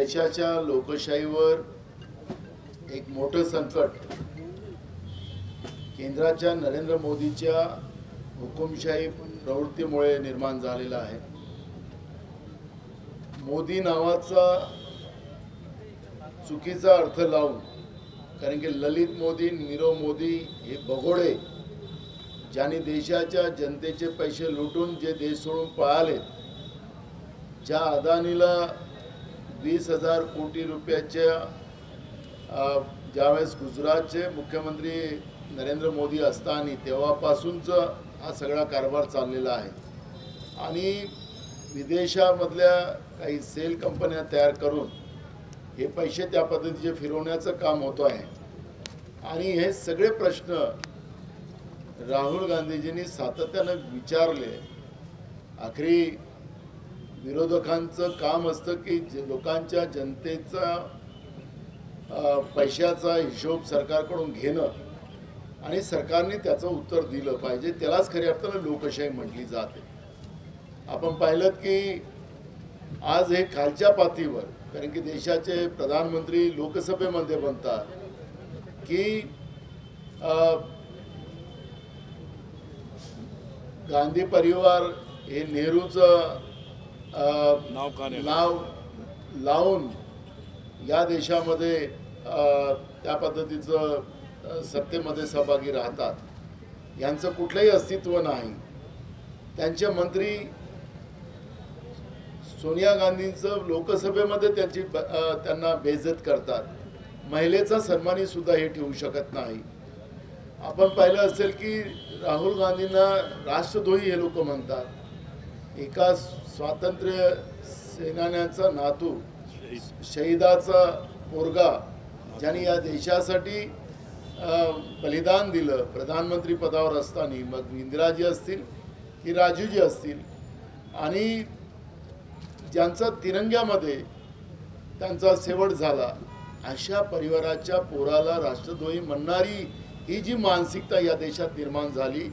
देशाच्या लोकशाहीवर एक मोठं संकट केंद्राच्या नरेंद्र मोदीच्या हुकुमशाही प्रवृत्तीमुळे निर्माण झालेला आहे। मोदी नावाचा चुकीचा अर्थ लावून, कारण की ललित मोदी, नीरव मोदी हे बगोडे ज्यांनी देशाच्या जनतेचे पैसे लुटून जे देश सोडून पळाले, ज्या अदानीला 20,000 कोटी रुपयाच्या ज्यावेळेस गुजरातचे मुख्यमंत्री नरेंद्र मोदी असताना तेव्हापासूनचा हा सगळा कारभार चाललेला आहे आणि विदेशामधल्या काही सेल कंपन्या तयार करून हे पैसे त्या पद्धतीचे फिरवण्याचं काम होतं आहे। आणि हे सगळे प्रश्न राहुल गांधीजींनी सातत्याने विचारले। आखरी विरोधकांचं काम असतं की लोकांच्या जनतेचा पैशाचा हिशोब सरकारकडून घेणं आणि सरकारने त्याचं उत्तर दिलं पाहिजे। त्यालाच खऱ्या अर्थाने लोकशाही म्हटली जाते। आपण पाहिलं की आज हे खालच्या पातळीवर, कारण की देशाचे प्रधानमंत्री लोकसभेमध्ये म्हणतात की गांधी परिवार हे नेहरूचं नाव लावून या देशामध्ये त्या पद्धतीचं सत्तेमध्ये सहभागी राहतात। यांचं कुठलंही अस्तित्व नाही। त्यांचे मंत्री सोनिया गांधींचं लोकसभेमध्ये त्यांना बेइज्जत करतात। महिलेचा सन्मानी सुद्धा हे ठेवू शकत नाही। आपण पाहिलं असेल की राहुल गांधींना राष्ट्रद्रोही हे लोक म्हणतात। एका स्वातंत्र्य सेनान्याचा नातू, शहीदाचा पोरगा, ज्यांनी या देशासाठी बलिदान दिलं प्रधानमंत्री पदावर असताना, मग इंदिराजी असतील की राजीवजी असतील, आणि ज्यांचा तिरंग्यामध्ये त्यांचा शेवट झाला, अशा परिवाराच्या पोराला राष्ट्रद्रोही म्हणणारी ही जी मानसिकता या देशात निर्माण झाली,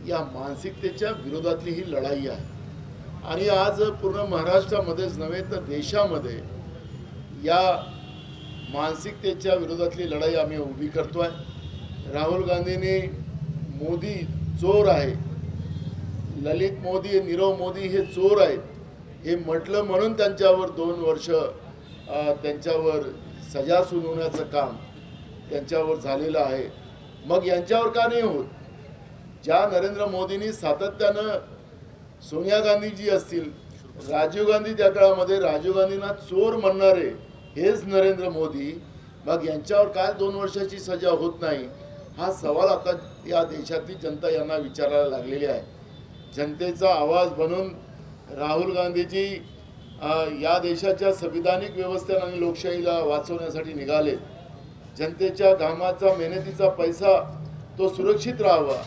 या मानसिकतेच्या विरोधातली ही लढाई आहे। आणि आज पूर्ण महाराष्ट्रामध्येच नव्हे तर देशामध्ये या मानसिकतेच्या विरोधातली लढाई आम्ही उभी करतोय। राहुल गांधींनी मोदी चोर आहे, ललित मोदी, नीरव मोदी हे चोर आहेत हे म्हटलं म्हणून त्यांच्यावर 2 वर्ष त्यांच्यावर सजा सुनावण्याचं काम त्यांच्यावर झालेलं आहे। मग यांच्यावर का नाही होत? ज्या नरेंद्र मोदींनी सातत्यानं सोनिया गांधीजी असतील, राजीव गांधी त्या काळामध्ये राजीव गांधींना चोर म्हणणारे हेच नरेंद्र मोदी, मग यांच्यावर काय 2 वर्षाची सजा होत नाही? हा सवाल आता या देशातली जनता यांना विचारायला लागलेली आहे। जनतेचा आवाज बनून राहुल गांधीजी या देशाच्या संविधानिक व्यवस्थेला आणि लोकशाहीला वाचवण्यासाठी निघाले। जनतेच्या घामाचा, मेहनतीचा पैसा तो सुरक्षित राहावा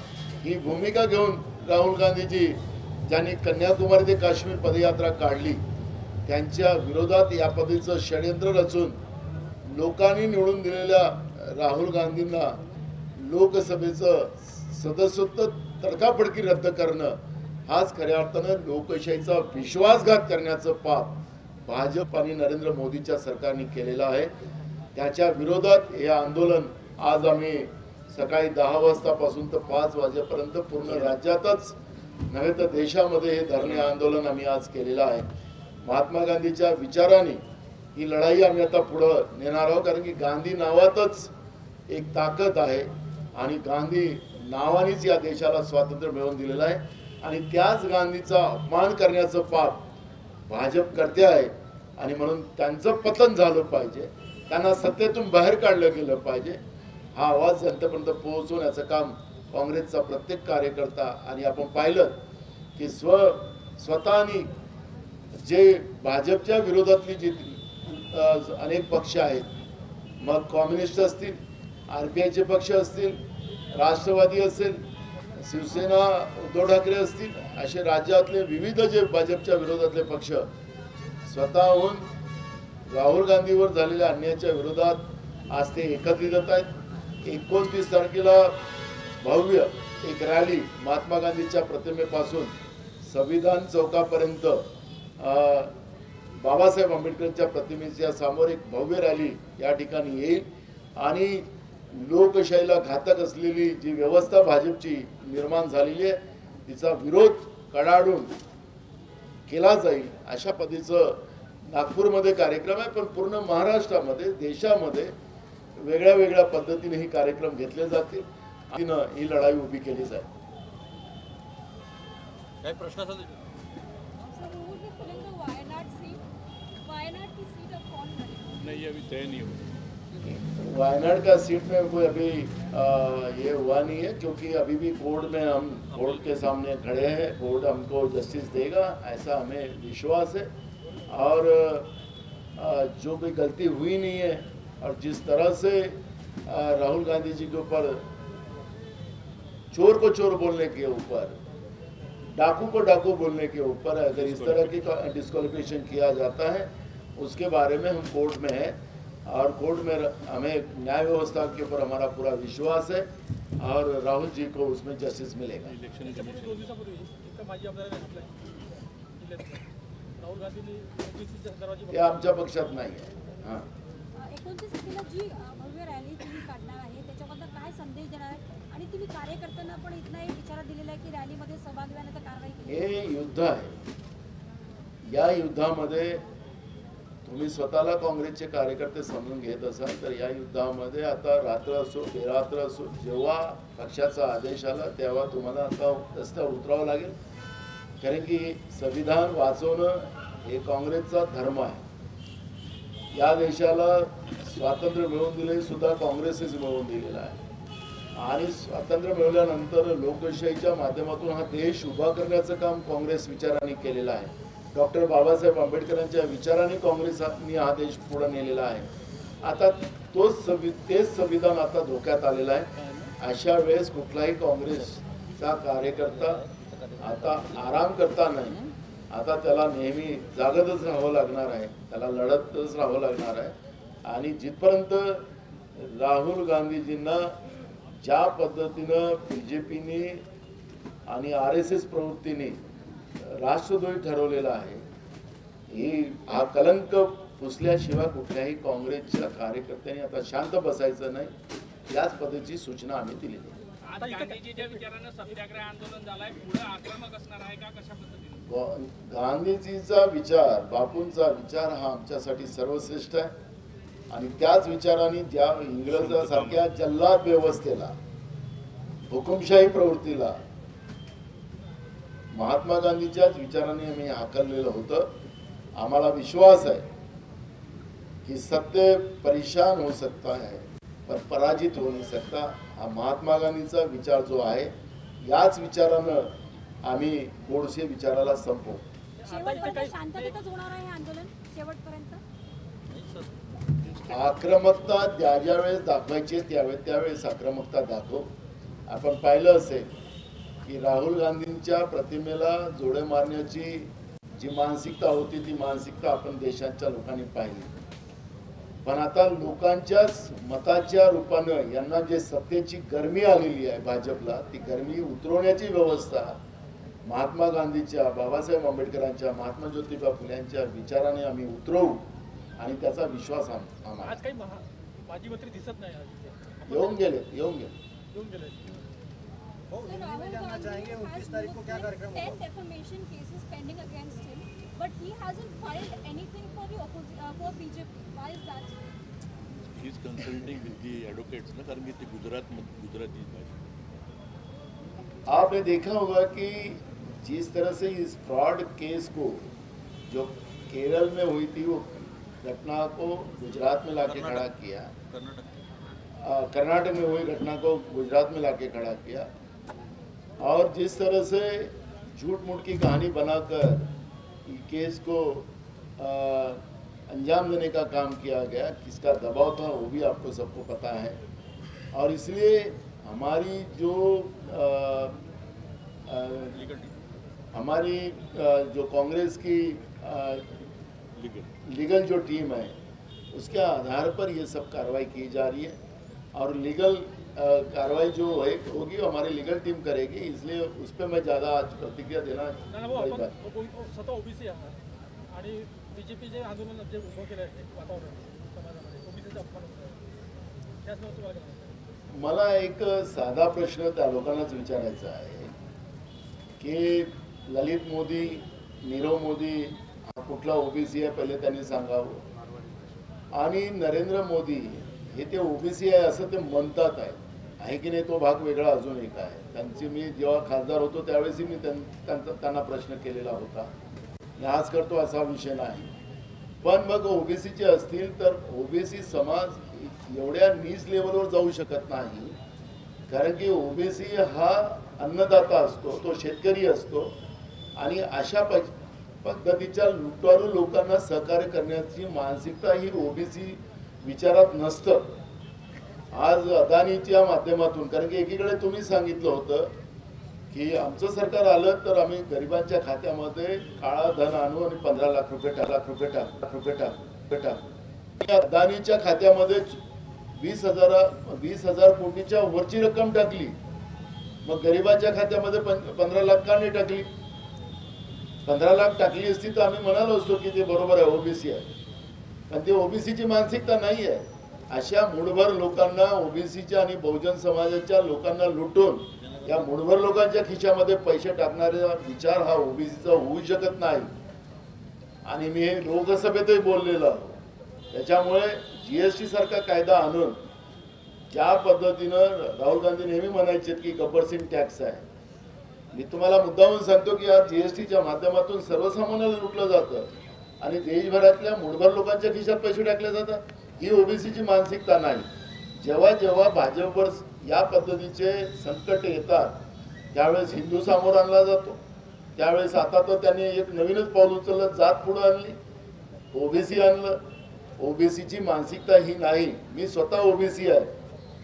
ही भूमिका घेऊन राहुल गांधीजी ज्यांनी कन्याकुमारी ते काश्मीर पदयात्रा काढली, त्यांच्या विरोधात या पद्धतीचं षडयंत्र रचून लोकांनी निवडून दिलेल्या राहुल गांधींना लोकसभेचं सदस्यत्व तडकाफडकी रद्द करणं हाच खऱ्या अर्थानं लोकशाहीचा विश्वासघात करण्याचं पाप भाजप आणि नरेंद्र मोदीच्या सरकारने केलेलं आहे। त्याच्या विरोधात हे आंदोलन आज आम्ही सकाळी 10 वाजतापासून तर 5 वाजेपर्यंत पूर्ण राज्यातच नव्हे तर देशामध्ये हे धरणे आंदोलन आम्ही आज केलेलं आहे। महात्मा गांधीच्या विचाराने ही लढाई आम्ही आता पुढे नेणार आहोत, कारण की गांधी नावातच एक ताकद आहे आणि गांधी नावानेच या देशाला स्वातंत्र्य मिळवून दिलेलं आहे। आणि त्याच गांधीचा अपमान करण्याचं पाप भाजप करते आहे आणि म्हणून त्यांचं पतन झालं पाहिजे, त्यांना सत्तेतून बाहेर काढलं गेलं पाहिजे। हा आवाज जनतेपर्यंत पोहोचवण्याचं काम काँग्रेसचा प्रत्येक कार्यकर्ता, आणि आपण पाहिलं की स्वतःनी जे भाजपच्या विरोधातली जी अनेक पक्ष आहेत, मग कम्युनिस्ट असतील, RPIचे पक्ष असतील, राष्ट्रवादी असेल, शिवसेना उद्धव ठाकरे असतील, असे राज्यातले विविध जे भाजपच्या विरोधातले पक्ष स्वतःहून राहुल गांधीवर झालेल्या अन्यायाच्या विरोधात आज ते एकत्रित होत आहेत। 29 तारखेला भव्य एक रॅली महात्मा गांधीच्या प्रतिमेपासून संविधान चौकापर्यंत बाबासाहेब आंबेडकरांच्या प्रतिमेच्या समोर एक भव्य रॅली या ठिकाणी येईल आणि लोकशाहीला घातक असलेली जी व्यवस्था भाजपची निर्माण झालेली आहे तिचा विरोध कडाडून केला जाईल अशा पद्धतीचं नागपूरमध्ये कार्यक्रम आहे। पण पूर्ण महाराष्ट्रामध्ये देशामध्ये वेगळ्या वेगळ्या पद्धतीने ही कार्यक्रम घेतले जातील आणि ही लढाई उभी केली जाईल। काय प्रश्न असेल नहीं अभी तय नहीं हुआ। वायनाड का सीट में कोई अभी ये हुआ नहीं है क्योंकि अभी भी कोर्ट में हम कोर्ट के सामने खड़े हैं। कोर्ट हमको जस्टिस देगा ऐसा हमें विश्वास है और जो भी गलती हुई नहीं है और जिस तरह से राहुल गांधी जी के ऊपर चोर को चोर बोलने के ऊपर डाकू को डाकू बोलने के ऊपर अगर इस तरह की डिस्क्वालिफिकेशन किया जाता है उसके बारे में हम कोर्ट में हैं और कोर्ट में हमें न्याय व्यवस्था के ऊपर हमारा पूरा विश्वास है और राहुल जी को उसमें जस्टिस मिलेगा। हे आमच्या पक्षात नाही आहे। हां 29 तारखेला जी भव्य रॅली तुम्ही काढणार आहे त्याच्याबद्दल काय संदेश देणार आहे आणि तुम्ही कार्यकर्त्यांना पण इथला एक इशारा दिलेला आहे की रॅलीमध्ये सहभागी होण्याची कारवाई केली। हे युद्ध आहे। या युद्धामध्ये तुम्ही स्वतःला काँग्रेसचे कार्यकर्ते समजून घेत असाल तर या युद्धामध्ये आता रात्र असो बेरात्र असो जेव्हा पक्षाचा आदेश आला तेव्हा तुम्हाला आता रस्त्यावर उतरावं लागेल कारण की संविधान वाचवणं हे काँग्रेसचा धर्म आहे। या देशाला स्वातंत्र्य मिळवून दिले सुद्धा काँग्रेसच मिळवून दिलेला आहे आणि स्वातंत्र्य मिळवल्यानंतर लोकशाहीच्या माध्यमातून हा देश उभा करण्याचं काम काँग्रेस विचारांनी केलेलं आहे। डॉक्टर बाबासाहेब आंबेडकरांच्या विचारांनी काँग्रेसने हा देश पुढे नेलेला आहे। आता तेच संविधान आता धोक्यात आलेलं आहे। अशा वेळेस कुठलाही काँग्रेसचा कार्यकर्ता आता आराम करता नाही, आता त्याला नेहमी जागतच राहावं लागणार आहे, त्याला लढतच राहावं लागणार आहे आणि जिथपर्यंत राहुल गांधीजींना ज्या पद्धतीनं बीजेपीने आणि RSS प्रवृत्तीने राष्ट्रद्रोही ठरवलेला आहे ही हा कलंक पुसल्याशिवाय कुठल्याही काँग्रेसच्या कार्यकर्त्यांनी आता शांत बसायचं नाही याच पद्धतीची सूचना आम्ही दिली आहे। गांधीजीच्या विचारानं सत्याग्रह आंदोलन झालंय पुढे आक्रमक असणार आहे का कशा पद्धतीने? गांधीजीचा विचार बापूंचा विचार हा आमच्यासाठी सर्वश्रेष्ठ आहे आणि त्याच विचाराने ज्या इंग्रजांसारख्या जल्लाद व्यवस्थेला हुकुमशाही प्रवृत्तीला महात्मा गांधीच्याच विचाराने आम्ही हाकललेलं होतं। आम्हाला विश्वास आहे कि सत्य परेशान हो सकता है पर पराजित हो नहीं सकता। हा महात्मा गांधीचा विचार जो आहे याच विचारानं आम्ही गोडसे विचाराला संपवू। शेवटपर्यंत शांततेतच होणार आहे हे आंदोलन शेवटपर्यंत? आक्रमकता ज्या वेळेस दाखवायची त्यावेळेस आक्रमकता दाखवू। आपण पाहिलं असेल की राहुल गांधींच्या प्रतिमेला जोडे मारण्याची जी मानसिकता होती ती मानसिकता आपण देशाच्या लोकांनी पाहिली। पण आता लोकांच्याच मताच्या रूपानं यांना जे सत्तेची गरमी आलेली आहे भाजपला ती गरमी उतरवण्याची व्यवस्था महात्मा गांधीच्या बाबासाहेब आंबेडकरांच्या महात्मा ज्योतिबा फुल्यांच्या विचाराने आम्ही उतरवू आणि त्याचा विश्वास आम्हाला। आज काही माजी मंत्री दिसत नाही, येऊन गेले। Sir, Rahul Gandhi has moved 10 defamation cases pending against him, but he hasn't filed anything for for BJP. Why is that? He is consulting with the advocates ना कारण की ते गुजराती आपने देखा होगा कि जिस तरह से इस फ्रॉड केस को जो केरल में हुई थी वो घटना को गुजरात में लाके खड़ा किया, कर्नाटक में हुई घटना को गुजरात में लाके खड़ा किया और जिस तरह से झूठ मूठ की कहानी बनाकर केस को अंजाम देने का काम किया गया, किसका दबाव था वो भी आपको सबको पता है। और इसलिए हमारी जो कांग्रेस की लीगल जो टीम है उसके आधार पर ये सब कार्रवाई की जा रही है और लीगल कार्रवाई जो है होगी हमारी लीगल टीम करेगी, इसलिए उस पर मैं ज़्यादा आज प्रतिक्रिया देना स्वतः ओबीसी आहे आणि बीजेपीचे आंदोलन जे उभं केलं आहे वातावरण समाजामध्ये ओबीसीचा अपमान होत आहे त्याचमुळे तुम्हाला काय वाटतं? मला एक साधा प्रश्न त्या लोकांनाच विचारायचा आहे की ललित मोदी, नीरव मोदी हा कुठला ओबीसी आहे पहिले त्यांनी सांगावं, आणि नरेंद्र मोदी हे ते ओबीसी आहे असं ते म्हणतात आहे की नाही, तो भाग वेगळा अजून एक आहे. त्यांची मी जेव्हा खासदार होतो त्यावेळेसही मी त्यांना प्रश्न केलेला होता. मी आज करतो असा विषय नाही. पण मग ओबीसीचे असतील तर ओबीसी समाज एवढ्या नीच लेवलवर जाऊ शकत नाही, कारण की ओबीसी हा अन्नदाता असतो, तो शेतकरी असतो, आणि अशा पद्धतीच्या लुटारू लोकांना सहकार्य करण्याची मानसिकता ही ओबीसी विचारात नसतं. आज अदानीच्या माध्यमातून, कारण की एकीकडे तुम्ही सांगितलं होतं की आमचं सरकार आलं तर आम्ही गरिबांच्या खात्यामध्ये काळा धन आणू आणि 15 लाख रुपये टाक. अदानीच्या खात्यामध्ये 20,000 कोटीच्या वरची रक्कम टाकली, मग गरिबांच्या खात्यामध्ये 15 लाख का नाही टाकली? 15 लाख टाकली असती तर आम्ही म्हणालो असतो की ते बरोबर आहे, ओबीसी आहे. पण ते ओबीसीची मानसिकता नाही आहे. अशा मूठभर लोकांना, ओबीसीच्या आणि बहुजन समाजाच्या लोकांना लुटून या मूठभर लोकांच्या खिशामध्ये पैसे टाकणारा विचार हा ओबीसीचा होऊ शकत नाही. आणि मी हे लोकसभेतही बोललेलो आहे. त्याच्यामुळे जीएसटी सारखा कायदा आणून ज्या पद्धतीनं राहुल गांधी नेहमी म्हणायचे की गब्बर सिंग टॅक्स आहे, मी तुम्हाला मुद्दामून सांगतो की आज जीएसटीच्या माध्यमातून सर्वसामान्याला लुटलं जातं आणि देशभरातल्या मूठभर लोकांच्या खिशात पैसे टाकले जातात. ही ओबीसीची मानसिकता नाही. जेव्हा जेव्हा भाजपवर या पद्धतीचे संकट येतात त्यावेळेस हिंदू समोर आणला जातो, त्यावेळेस आता तर त्यांनी एक नवीनच पाऊल उचललं, जात पुढं आणली, ओबीसी आणलं. ओबीसीची मानसिकता ही नाही. मी स्वतः ओबीसी आहे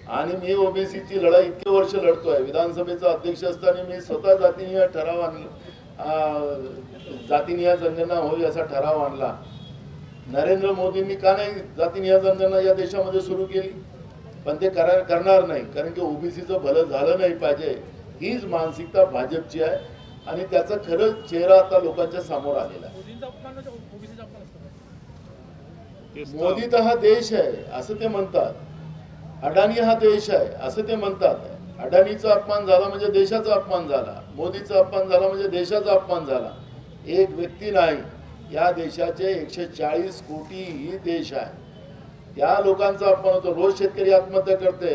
आणि मी ओबीसीची लढाई इतके वर्ष लढतोय. विधानसभेचा अध्यक्ष असताना मी स्वतः जातीनिहाय ठराव आणला, जातीनिहाय जनगणना होईल असा ठराव आणला. नरेंद्र मोदींनी का नाही जातीनिहाय जनगणना या देशामध्ये सुरू केली? पण ते करणार नाही, कारण की ओबीसीचं भलं झालं नाही पाहिजे, हीच मानसिकता भाजपची आहे. आणि त्याचा खरं चेहरा आता लोकांच्या समोर आलेला आहे. मोदींचा अपमान म्हणजे ओबीसीचा अपमान असतो. मोदी तर हा देश आहे असं ते म्हणतात, अडाणी हा देश आहे असं ते म्हणतात. अडाणीचा अपमान झाला म्हणजे देशाचा अपमान झाला, मोदीचा अपमान झाला म्हणजे देशाचा अपमान झाला. एक व्यक्ती नाही, या देशाचे 140 कोटी ही देश आहे. त्या लोकांचा अपमान होतो. रोज शेतकरी आत्महत्या करते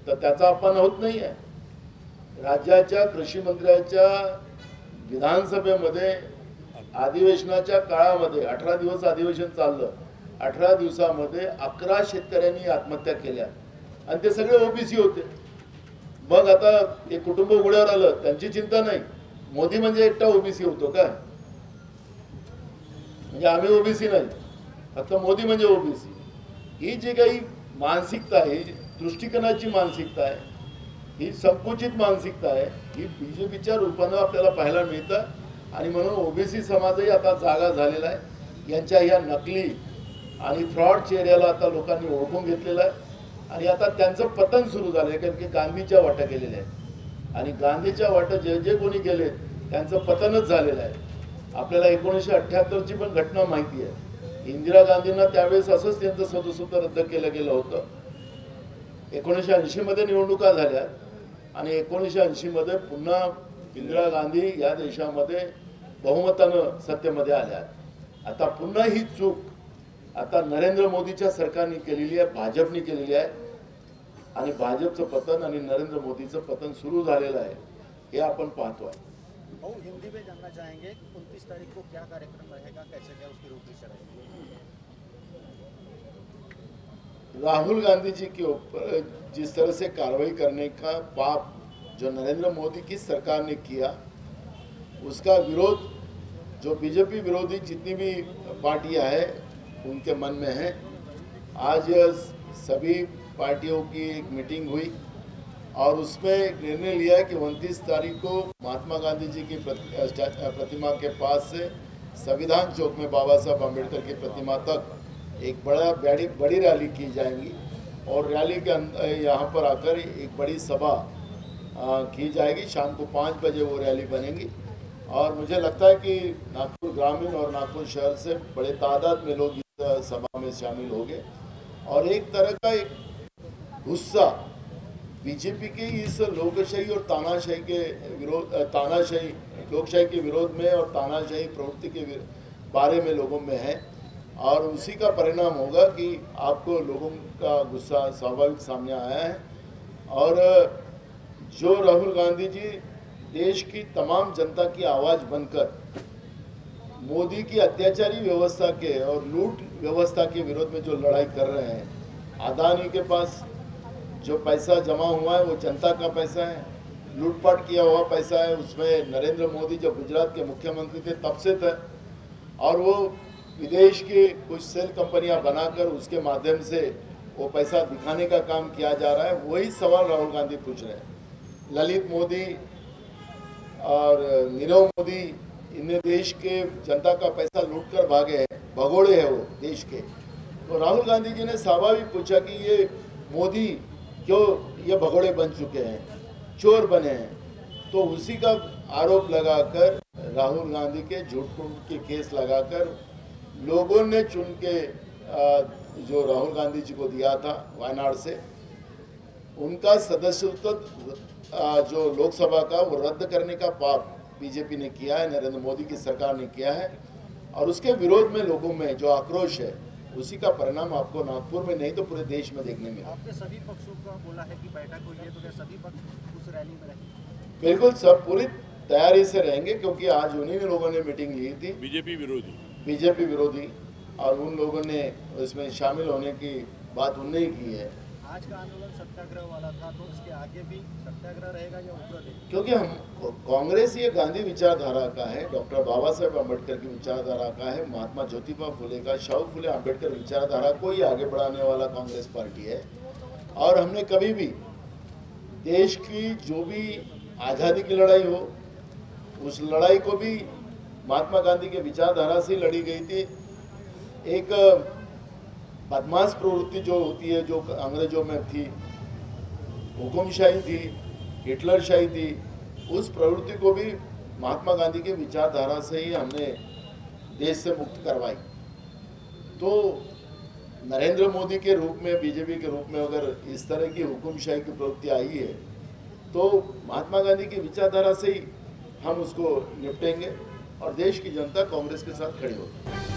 तर त्याचा अपमान होत नाही आहे. राज्याच्या कृषी मंत्र्याच्या विधानसभेमध्ये अधिवेशनाच्या काळामध्ये 18 दिवस अधिवेशन चाललं, 18 दिवसामध्ये 11 शेतकऱ्यांनी आत्महत्या केल्या आणि ते सगळे ओबीसी होते. मग आता ते कुटुंब उघड्यावर आलं, त्यांची चिंता नाही. मोदी म्हणजे एकटा ओबीसी होतो काय? म्हणजे आम्ही ओबीसी नाही, फक्त मोदी म्हणजे ओबीसी. ही जी काही मानसिकता आहे, दृष्टिकोनाची मानसिकता आहे, ही संकुचित मानसिकता आहे, ही बीजेपीच्या रूपानं आपल्याला पाहायला मिळतं. आणि म्हणून ओबीसी समाजही आता जागा झालेला आहे. यांच्या ह्या नकली आणि फ्रॉड चेहऱ्याला आता लोकांनी ओळखून घेतलेलं आहे आणि आता त्यांचं पतन सुरू झालं आहे. कारण की गांधीच्या वाटा गेलेल्या आहेत आणि गांधीच्या वाटा जे जे कोणी गेलेत त्यांचं पतनच झालेलं आहे. आपल्याला 1978ची पण घटना माहिती आहे. इंदिरा गांधींना त्यावेळेस असंच त्यांचं सदस्यत्व रद्द केलं गेलं होतं. 1980 मध्ये निवडणुका झाल्या आणि 1980 मध्ये पुन्हा इंदिरा गांधी या देशामध्ये बहुमतानं सत्तेमध्ये आल्या. आता पुन्हा ही चूक आता नरेंद्र मोदीच्या सरकारने केलेली आहे, भाजपने केलेली आहे आणि भाजपचं पतन आणि नरेंद्र मोदीचं पतन सुरू झालेलं आहे हे आपण पाहतोय. और हिंदी में जानना चाहेंगे 29 तारीख को क्या कार्यक्रम रहेगा, कैसे क्या उसकी रूपरेखा रहेगी? राहुल गांधी जी के ऊपर जिस तरह से कार्रवाई करने का पाप जो नरेंद्र मोदी की सरकार ने किया, उसका विरोध जो बीजेपी विरोधी जितनी भी पार्टियां हैं उनके मन में है. आज सभी पार्टियों की एक मीटिंग हुई और उसमें एक निर्णय लिया है कि 29 तारीख को महात्मा गांधी जी की प्रतिमा के पास से संविधान चौक में बाबा साहब अम्बेडकर की प्रतिमा तक एक बड़ी रैली की जाएगी और रैली के यहाँ पर आकर एक बड़ी सभा की जाएगी. शाम को 5 बजे वो रैली बनेगी और मुझे लगता है कि नागपुर ग्रामीण और नागपुर शहर से बड़े तादाद में लोग इस सभा में शामिल होंगे और एक तरह का एक गुस्सा बीजेपी के इस लोकशाही और तानाशाही के विरोध लोकशाही के विरोध में और तानाशाही प्रवृत्ति के बारे में लोगों में है और उसी का परिणाम होगा कि आपको लोगों का गुस्सा स्वाभाविक सामने आया है। और जो राहुल गांधी जी देश की तमाम जनता की आवाज़ बनकर मोदी की अत्याचारी व्यवस्था के और लूट व्यवस्था के विरोध में जो लड़ाई कर रहे हैं, अदानी के पास जो पैसा जमा हुआ है वो जनता का पैसा है, लूटपाट किया हुआ पैसा है, उसमें नरेंद्र मोदी जब गुजरात के मुख्यमंत्री थे तब से थे और वो विदेश की कुछ सेल कंपनियां बनाकर उसके माध्यम से वो पैसा दिखाने का काम किया जा रहा है। वही सवाल राहुल गांधी पूछ रहे हैं। ललित मोदी और नीरव मोदी इन्हें देश के जनता का पैसा लूट कर भागे हैं, भगोड़े हैं वो देश के। तो राहुल गांधी जी ने स्वाभाविक पूछा कि ये मोदी क्यों ये भगोड़े बन चुके हैं, चोर बने हैं। तो उसी का आरोप लगाकर राहुल गांधी के झूठ के केस लगाकर लोगों ने चुन के जो राहुल गांधी जी को दिया था वायनाड से, उनका सदस्यत्व जो लोकसभा का वो रद्द करने का पाप बीजेपी ने किया है, नरेंद्र मोदी की सरकार ने किया है और उसके विरोध में लोगों में जो आक्रोश है उसी का परिणाम आपको नागपुर में नहीं तो पूरे देश में देखने मिला। आपने सभी पक्षों का बोला है कि बैठक हुई है, तो क्या सभी पक्ष उस रैली में रहेंगे? बिल्कुल, सब पूरी तैयारी से रहेंगे क्योंकि आज उन्हीं लोगों ने मीटिंग ली थी, बीजेपी विरोधी, और उन लोगों ने इसमें शामिल होने की बात उनने ही की है। आज का आंदोलन सत्याग्रह वाला था, तो इसके आगे भी सत्याग्रह रहेगा या उग्र रहेगा? क्योंकि हम कांग्रेस ये गांधी विचारधारा का है, डॉक्टर बाबा साहेब अम्बेडकर की विचारधारा का है, महात्मा ज्योतिबा फुले का, शाहू फुले अम्बेडकर विचारधारा को ही आगे बढ़ाने वाला कांग्रेस पार्टी है। और हमने कभी भी देश की जो भी आज़ादी की लड़ाई हो उस लड़ाई को भी महात्मा गांधी के विचारधारा से लड़ी गई थी। एक बदमाश प्रवृत्ति जो होती है, जो अंग्रेजों में थी, हुकुमशाही थी, हिटलरशाही थी, उस प्रवृत्ति को भी महात्मा गांधी के विचारधारा से ही हमने देश से मुक्त करवाई। तो नरेंद्र मोदी के रूप में, बीजेपी के रूप में अगर इस तरह की हुकुमशाही की प्रवृत्ति आई है तो महात्मा गांधी की विचारधारा से ही हम उसको निपटेंगे और देश की जनता कांग्रेस के साथ खड़ी होगी।